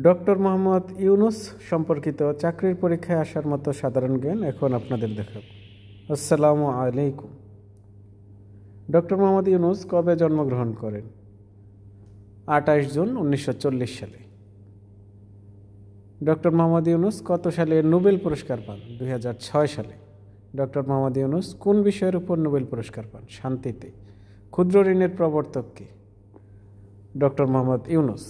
Doctor Mohammad Yunus সম্পর্কিত চাকরির পরীক্ষায় আসার মতো সাধারণ জ্ঞান এখন আপনাদের দেখাবো। আসসালামু আলাইকুম। ডক্টর মোহাম্মদ ইউনুস কবে জন্মগ্রহণ করেন? 28 জুন 1940 সালে। ডক্টর মোহাম্মদ ইউনুস কত সালে নোবেল পুরস্কার পান? 2006 সালে। ডক্টর মোহাম্মদ ইউনুস কোন বিষয়ের উপর নোবেল পুরস্কার পান? শান্তিতে। ক্ষুদ্র ঋণের প্রবর্তক কে? ডক্টর মোহাম্মদ ইউনুস।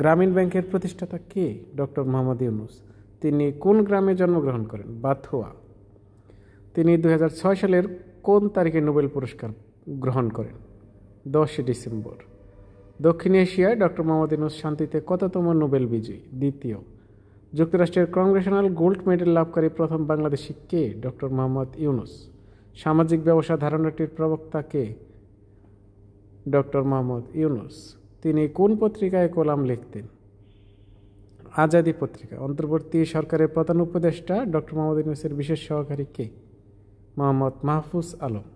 গ্রামীণ ব্যাংকের প্রতিষ্ঠাতা কে? ডক্টর মোহাম্মদ ইউনুস। তিনি কোন গ্রামে জন্মগ্রহণ করেন? বাথুয়া। তিনি 2006 সালের কোন তারিখে নোবেল পুরস্কার গ্রহণ করেন? 10 ডিসেম্বর। দক্ষিণ এশিয়ায় ডক্টর মোহাম্মদ ইউনুস শান্তিতে কততম নোবেল বিজয়ী? দ্বিতীয়। যুক্তরাষ্ট্রের কংগ্রেশনাল গোল্ড মেডেল লাভকারী প্রথম বাংলাদেশি কে? ডক্টর মোহাম্মদ ইউনুস। সামাজিক ব্যবসা ধারণাটির প্রবক্তা কে? ডক্টর মোহাম্মদ ইউনুস। তিনি কোন পত্রিকায় কলাম লিখতেন? আজাদী পত্রিকা। অন্তর্বর্তী সরকারের প্রধান উপদেষ্টা ডক্টর মোহাম্মদ ইউনুসের বিশেষ সহকারী কে? মোহাম্মদ মাহফুজ আলম।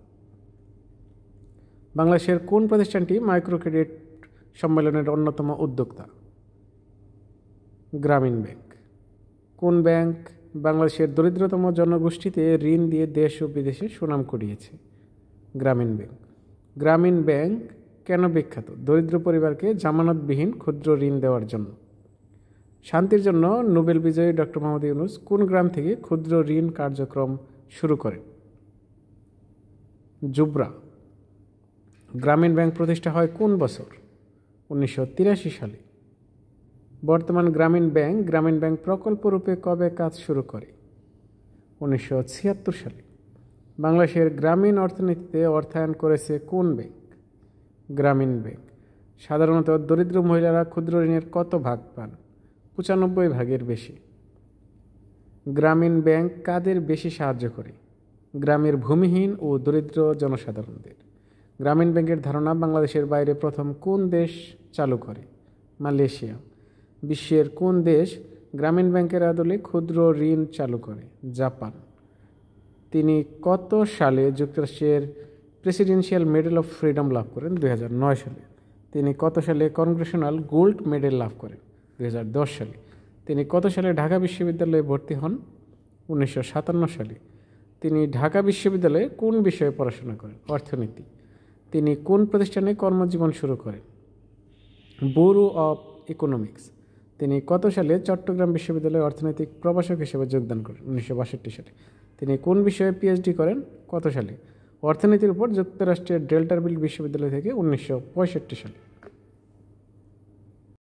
বাংলাদেশের কোন প্রতিষ্ঠানটি মাইক্রো ক্রেডিট সম্মেলনের অন্যতম উদ্যোক্তা? গ্রামীণ ব্যাংক। কোন ব্যাংক বাংলাদেশের দরিদ্রতম জনগোষ্ঠীতে ঋণ দিয়ে দেশ ও বিদেশে সুনাম কুড়িয়েছে? গ্রামীণ ব্যাংক। গ্রামীণ ব্যাংক কেন বিখ্যাত? দরিদ্র পরিবারকে জামানতবিহীন ক্ষুদ্র ঋণ দেওয়ার জন্য। শান্তির জন্য নোবেল বিজয়ী ডক্টর মোহাম্মদ ইউনুস কোন গ্রাম থেকে ক্ষুদ্র ঋণ কার্যক্রম শুরু করেন? জুবরা। গ্রামীণ ব্যাংক প্রতিষ্ঠা হয় কোন বছর? 1983 সালে। বর্তমান গ্রামীণ ব্যাংক প্রকল্প রূপে কবে কাজ শুরু করে? 1976 সালে। বাংলাদেশের গ্রামীণ অর্থনীতিতে অর্থায়ন করেছে কোন ব্যাংক? গ্রামীণ ব্যাংক। সাধারণত দরিদ্র মহিলারা ক্ষুদ্র ঋণের কত ভাগ পান? 95 ভাগের বেশি। গ্রামীণ ব্যাংক কাদের বেশি সাহায্য করে? গ্রামের ভূমিহীন ও দরিদ্র জনসাধারণদের। গ্রামীণ ব্যাংকের ধারণা বাংলাদেশের বাইরে প্রথম কোন দেশ চালু করে? মালয়েশিয়া। বিশ্বের কোন দেশ গ্রামীণ ব্যাংকের আদলে ক্ষুদ্র ঋণ চালু করে? জাপান। তিনি কত সালে যুক্তরাষ্ট্রের প্রেসিডেন্সিয়াল মেডেল অফ ফ্রিডম লাভ করেন? 2009 সালে। তিনি কত সালে কংগ্রেশনাল গোল্ড মেডেল লাভ করেন? 2010 সালে। তিনি কত সালে ঢাকা বিশ্ববিদ্যালয়ে ভর্তি হন? 1957 সালে। তিনি ঢাকা বিশ্ববিদ্যালয়ে কোন বিষয়ে পড়াশোনা করেন? অর্থনীতি। তিনি কোন প্রতিষ্ঠানে কর্মজীবন শুরু করেন? Bureau of economics. তিনি কত সালে চট্টগ্রাম বিশ্ববিদ্যালয়ে অর্থনৈতিক প্রভাষক হিসেবে যোগদান করেন? 1962 সালে। তিনি কোন বিষয়ে পিএইচডি করেন? কত সালে? অর্থনীতির উপর যুক্তরাষ্ট্রের ডেল্টারভিল বিশ্ববিদ্যালয় থেকে 1965 সালে।